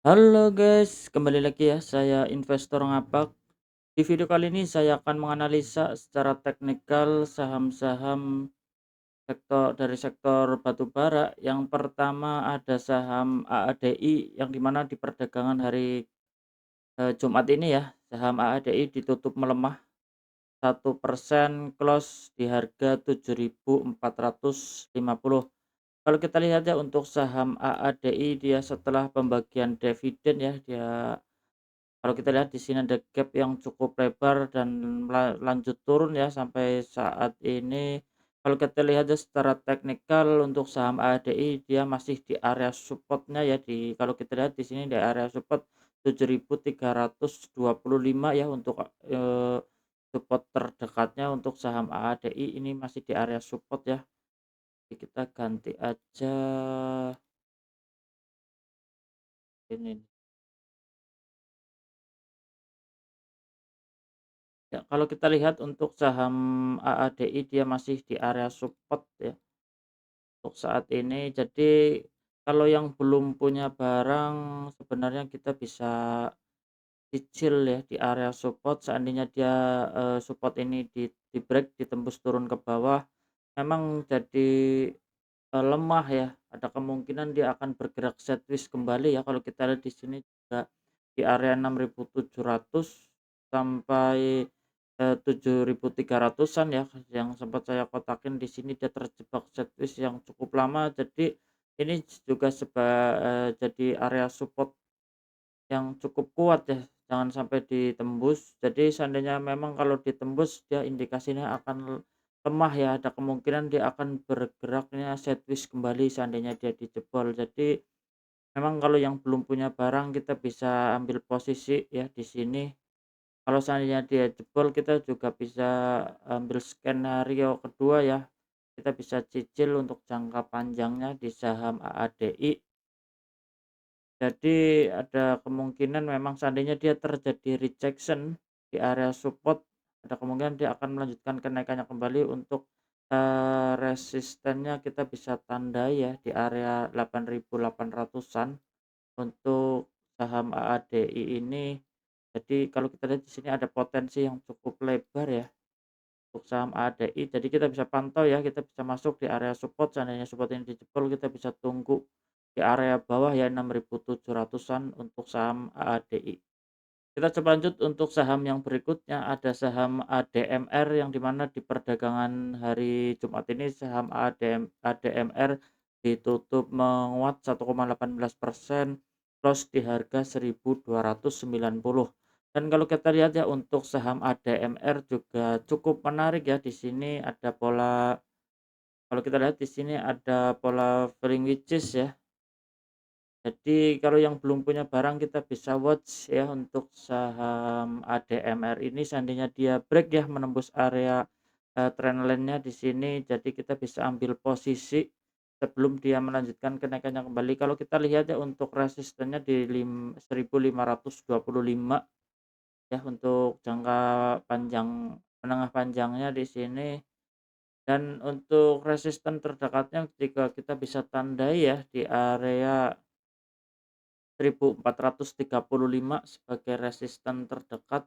Halo guys, kembali lagi ya, saya investor ngapak. Di video kali ini saya akan menganalisa secara teknikal saham-saham sektor batu bara. Yang pertama ada saham AADI yang dimana di perdagangan hari Jumat ini ya, saham AADI ditutup melemah 1%, close di harga 7.450. Kalau kita lihat ya untuk saham AADI dia setelah pembagian dividen ya, dia kalau kita lihat di sini ada gap yang cukup lebar dan lanjut turun ya sampai saat ini. Kalau kita lihat ya secara teknikal untuk saham ADI dia masih di area supportnya ya, kalau kita lihat di sini di area support 7.325 ya untuk support terdekatnya untuk saham ADI ini masih di area support ya. Jadi kita ganti aja ini. Ya, kalau kita lihat untuk saham AADI dia masih di area support ya untuk saat ini. Jadi kalau yang belum punya barang sebenarnya kita bisa cicil ya di area support seandainya dia support ini di-break ditembus turun ke bawah memang jadi lemah ya. Ada kemungkinan dia akan bergerak sideways kembali ya kalau kita lihat di sini juga di area 6.700 sampai 7.300-an ya, yang sempat saya kotakin di sini dia terjebak sideways yang cukup lama. Jadi ini juga jadi area support yang cukup kuat ya, jangan sampai ditembus. Jadi seandainya memang kalau ditembus dia indikasinya akan lemah ya, ada kemungkinan dia akan bergeraknya sideways kembali seandainya dia dijebol. Jadi memang kalau yang belum punya barang kita bisa ambil posisi ya di sini. Kalau seandainya dia jebol kita juga bisa ambil skenario kedua ya, kita bisa cicil untuk jangka panjangnya di saham AADI. Jadi ada kemungkinan memang seandainya dia terjadi rejection di area support, ada kemungkinan dia akan melanjutkan kenaikannya kembali untuk resistennya kita bisa tandai ya di area 8.800-an untuk saham AADI ini. Jadi kalau kita lihat di sini ada potensi yang cukup lebar ya untuk saham ADI, jadi kita bisa pantau ya, kita bisa masuk di area support, seandainya support ini dijebol kita bisa tunggu di area bawah ya 6.700-an untuk saham ADI. Kita coba lanjut untuk saham yang berikutnya, ada saham ADMR yang dimana di perdagangan hari Jumat ini saham ADMR ditutup menguat 1,18%, close di harga 1.290. Dan kalau kita lihat ya untuk saham ADMR juga cukup menarik ya, di sini ada pola, kalau kita lihat di sini ada pola falling wedges ya. Jadi kalau yang belum punya barang kita bisa watch ya untuk saham ADMR ini seandainya dia break ya menembus area trendline-nya di sini, jadi kita bisa ambil posisi sebelum dia melanjutkan kenaikannya kembali. Kalau kita lihat ya untuk resistennya di 1.525 ya untuk jangka panjang, menengah panjangnya di sini. Dan untuk resisten terdekatnya jika kita bisa tandai ya di area 1.435 sebagai resisten terdekat.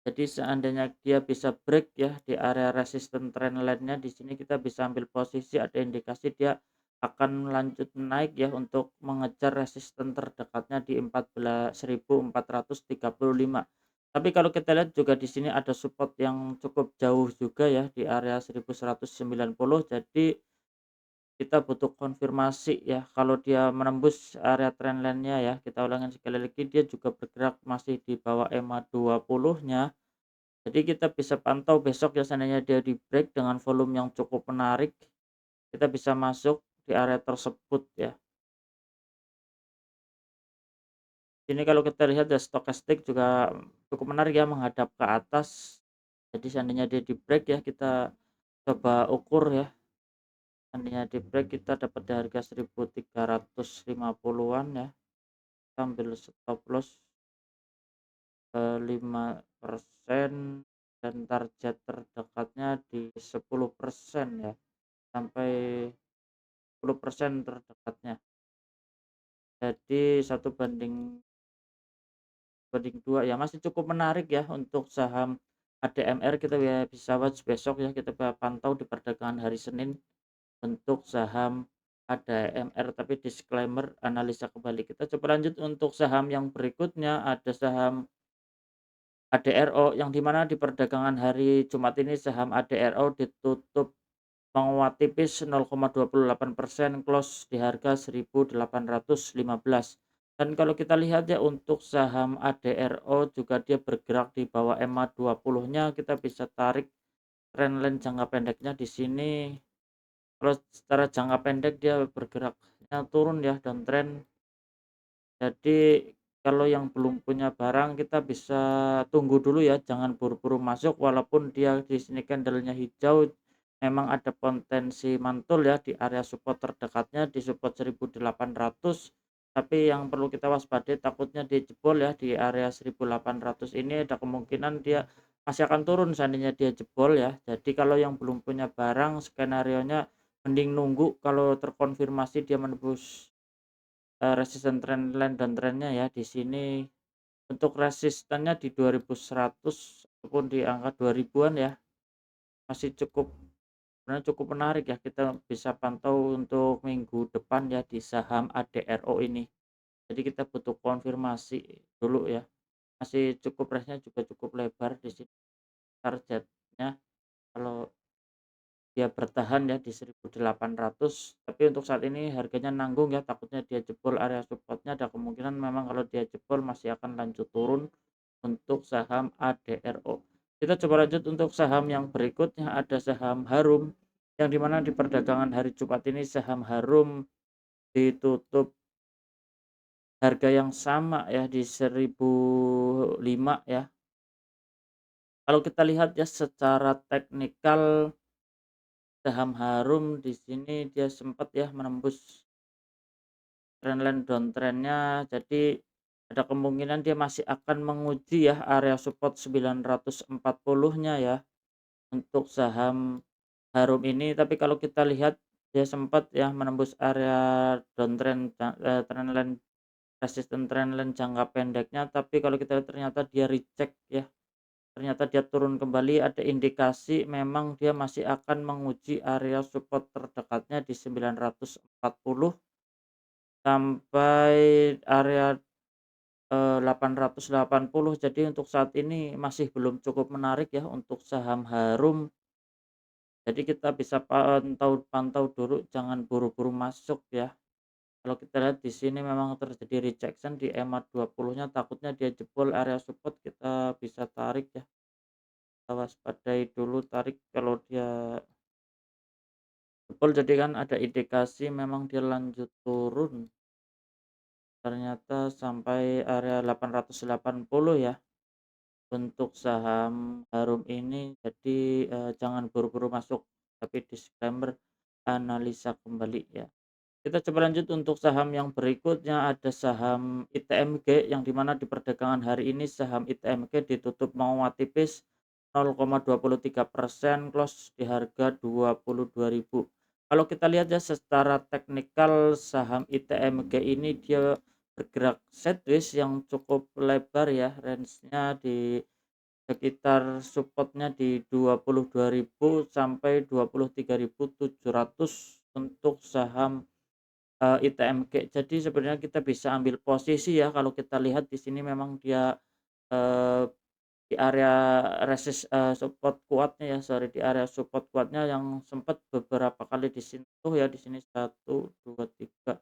Jadi seandainya dia bisa break ya di area resisten trendline-nya di sini kita bisa ambil posisi, ada indikasi dia akan lanjut naik ya untuk mengejar resisten terdekatnya di 1.435. Tapi kalau kita lihat juga di sini ada support yang cukup jauh juga ya di area 1.190. Jadi kita butuh konfirmasi ya, kalau dia menembus area trendline-nya ya, kita ulangin sekali lagi dia juga bergerak masih di bawah EMA 20-nya. Jadi kita bisa pantau besok ya seandainya dia di-break dengan volume yang cukup menarik, kita bisa masuk di area tersebut ya. Ini kalau kita lihat ya stokastik juga cukup menarik ya menghadap ke atas. Jadi seandainya dia di-break ya kita coba ukur ya. Seandainya di-break kita dapat di harga 1.350-an ya. Ambil stop loss 5% dan target terdekatnya di 10% ya, sampai 10% terdekatnya. Jadi 1 banding 2 ya, masih cukup menarik ya untuk saham ADMR. Kita ya bisa watch besok ya, kita pantau di perdagangan hari Senin untuk saham ADMR, tapi disclaimer analisa kembali. Kita coba lanjut untuk saham yang berikutnya, ada saham ADRO yang di mana di perdagangan hari Jumat ini saham ADRO ditutup menguat tipis 0,28%, close di harga 1.815. Dan kalau kita lihat ya untuk saham ADRO juga dia bergerak di bawah EMA 20-nya, kita bisa tarik trendline jangka pendeknya di sini. Kalau secara jangka pendek dia bergeraknya turun ya, downtrend. Jadi kalau yang belum punya barang kita bisa tunggu dulu ya, jangan buru-buru masuk walaupun dia di sini candlenya hijau, memang ada potensi mantul ya di area support terdekatnya di support 1.800, tapi yang perlu kita waspadai takutnya dia jebol ya di area 1.800 ini, ada kemungkinan dia masih akan turun seandainya dia jebol ya. Jadi kalau yang belum punya barang skenarionya mending nunggu, kalau terkonfirmasi dia menembus resisten trendline dan trennya ya di sini untuk resistennya di 2100 ataupun di angka 2000-an ya, masih cukup sebenarnya cukup menarik ya, kita bisa pantau untuk minggu depan ya di saham ADRO ini. Jadi kita butuh konfirmasi dulu ya, masih cukup range-nya juga cukup lebar di sini targetnya kalau dia bertahan ya di 1.800, tapi untuk saat ini harganya nanggung ya, takutnya dia jebol area supportnya, ada kemungkinan memang kalau dia jebol masih akan lanjut turun untuk saham ADRO. Kita coba lanjut untuk saham yang berikutnya, ada saham Harum, yang dimana di perdagangan hari Jumat ini saham Harum ditutup harga yang sama ya di 1.005 ya. Kalau kita lihat ya secara teknikal saham Harum di sini dia sempat ya menembus trendline downtrend-nya, jadi ada kemungkinan dia masih akan menguji ya area support 940-nya ya untuk saham Harum ini. Tapi kalau kita lihat dia sempat ya menembus area downtrend trendline resisten trendline jangka pendeknya, tapi kalau kita lihat ternyata dia reject ya, ternyata dia turun kembali, ada indikasi memang dia masih akan menguji area support terdekatnya di 940 sampai area 880. Jadi untuk saat ini masih belum cukup menarik ya untuk saham Harum. Jadi kita bisa pantau pantau dulu, jangan buru-buru masuk ya. Kalau kita lihat di sini memang terjadi rejection di EMA 20-nya, takutnya dia jebol area support, kita bisa tarik ya. Kita waspadai dulu tarik kalau dia jebol, jadi kan ada indikasi memang dia lanjut turun. Ternyata sampai area 880 ya. Untuk saham Harum ini, jadi, jangan buru-buru masuk, tapi disclaimer analisa kembali ya. Kita coba lanjut untuk saham yang berikutnya, ada saham ITMG yang di mana di perdagangan hari ini saham ITMG ditutup menguat tipis 0,23%, close di harga 22.000. Kalau kita lihat ya secara teknikal saham ITMG ini dia bergerak sideways yang cukup lebar ya, range-nya di sekitar supportnya di 22.000 sampai 23.700 untuk saham ITMG. Jadi sebenarnya kita bisa ambil posisi ya, kalau kita lihat di sini memang dia, eee, di area support kuatnya ya, sorry, di area support kuatnya yang sempat beberapa kali disentuh ya, di sini 1, 2, 3,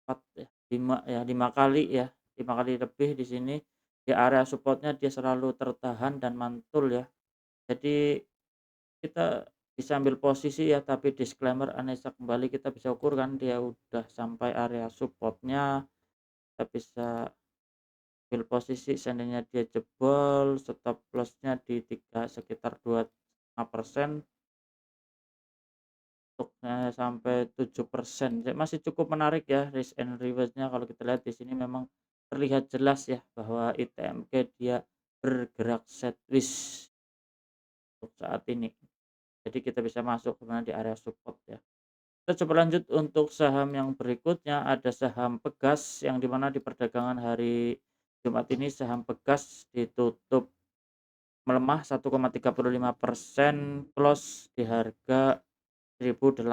4 ya, 5 ya, 5 kali ya, 5 kali lebih di sini. Di area supportnya dia selalu tertahan dan mantul ya. Jadi kita bisa ambil posisi ya, tapi disclaimer analisa kembali, kita bisa ukur kan dia udah sampai area supportnya, kita bisa ambil posisi seandainya dia jebol, stop loss-nya di sekitar 25% untuk sampai 7%. Masih cukup menarik ya risk and reward-nya, kalau kita lihat di sini memang terlihat jelas ya bahwa ITMG dia bergerak sideways untuk saat ini. Jadi kita bisa masuk sebenarnya di area support ya. Kita coba lanjut untuk saham yang berikutnya, ada saham Pegas yang di mana di perdagangan hari Jumat ini saham Pegas ditutup melemah 1,35%, close di harga 1.825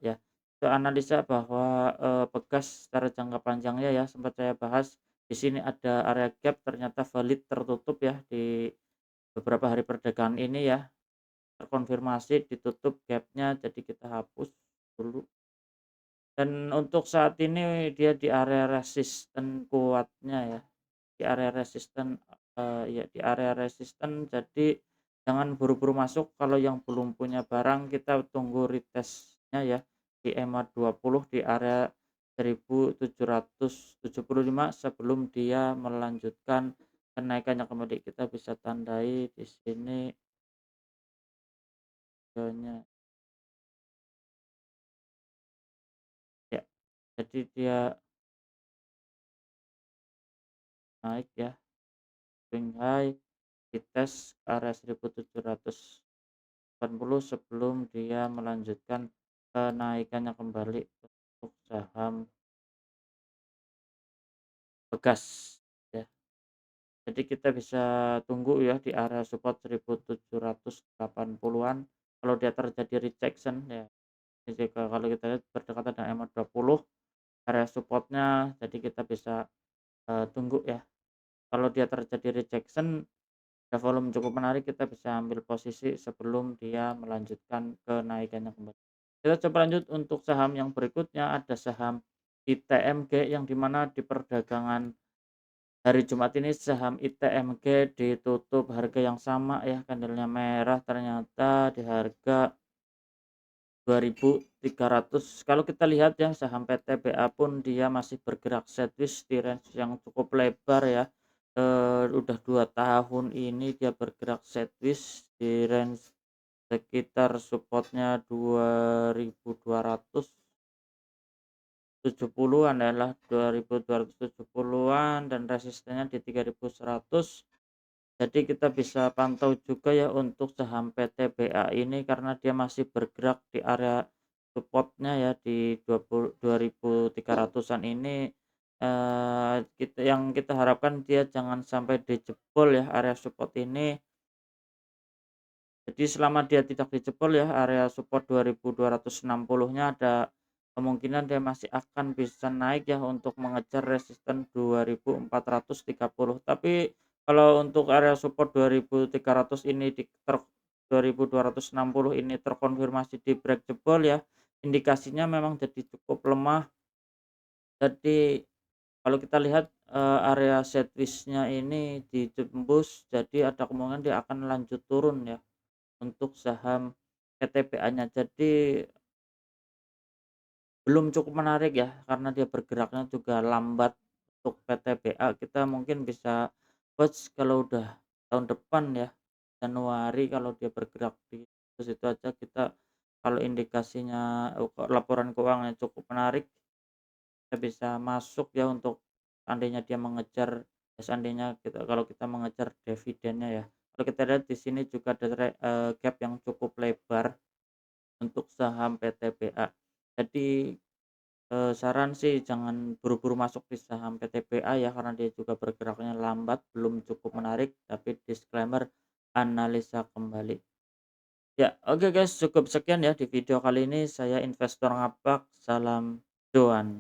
ya. Untuk analisa bahwa, Pegas secara jangka panjangnya ya sempat saya bahas, di sini ada area gap ternyata valid tertutup ya di beberapa hari perdagangan ini ya, terkonfirmasi ditutup gapnya jadi kita hapus dulu. Dan untuk saat ini dia di area resisten kuatnya ya, di area resisten, ya di area resisten jadi jangan buru-buru masuk kalau yang belum punya barang kita tunggu retest-nya ya di EMA 20 di area 1.775 sebelum dia melanjutkan kenaikannya kembali. Kita bisa tandai di sini nya ya. Jadi dia naik ya, swing high dites ke area 1.780 sebelum dia melanjutkan kenaikannya kembali untuk saham Pegas ya. Jadi kita bisa tunggu ya di area support 1.780-an kalau dia terjadi rejection ya. Jadi kalau kita lihat berdekatan dengan EMA 20 area supportnya jadi kita bisa tunggu ya. Kalau dia terjadi rejection ada volume cukup menarik kita bisa ambil posisi sebelum dia melanjutkan kenaikannya kembali. Kita coba lanjut untuk saham yang berikutnya ada saham ITMG yang di mana di perdagangan hari Jumat ini saham ITMG ditutup harga yang sama ya, candlenya merah ternyata di harga 2.300. Kalau kita lihat ya saham PTBA pun dia masih bergerak sideways di range yang cukup lebar ya. Udah 2 tahun ini dia bergerak sideways di range sekitar supportnya 2.270-an adalah 2.270-an dan resistennya di 3.100. Jadi kita bisa pantau juga ya untuk saham PTBA ini karena dia masih bergerak di area supportnya ya di 2.300-an ini, kita harapkan dia jangan sampai dijebol ya area support ini. Jadi selama dia tidak dijebol ya area support 2.260-nya ada kemungkinan dia masih akan bisa naik ya untuk mengejar resisten 2.430. Tapi kalau untuk area support 2.300 ini 2.260 ini terkonfirmasi di break jebol ya, indikasinya memang jadi cukup lemah. Jadi kalau kita lihat, area sideways-nya ini ditembus jadi ada kemungkinan dia akan lanjut turun ya. Untuk saham PTBA-nya. Jadi belum cukup menarik ya, karena dia bergeraknya juga lambat untuk PTBA. Kita mungkin bisa watch kalau udah tahun depan ya, Januari kalau dia bergerak di situ aja kita kalau indikasinya laporan keuangannya cukup menarik, kita bisa masuk ya untuk seandainya dia mengejar seandainya kalau kita mengejar dividennya ya. Kalau kita lihat di sini juga ada gap yang cukup lebar untuk saham PTBA. Jadi, saran sih jangan buru-buru masuk di saham PTBA ya, karena dia juga bergeraknya lambat, belum cukup menarik, tapi disclaimer analisa kembali. Ya, oke guys, cukup sekian ya di video kali ini. Saya investor ngapak, salam cuan.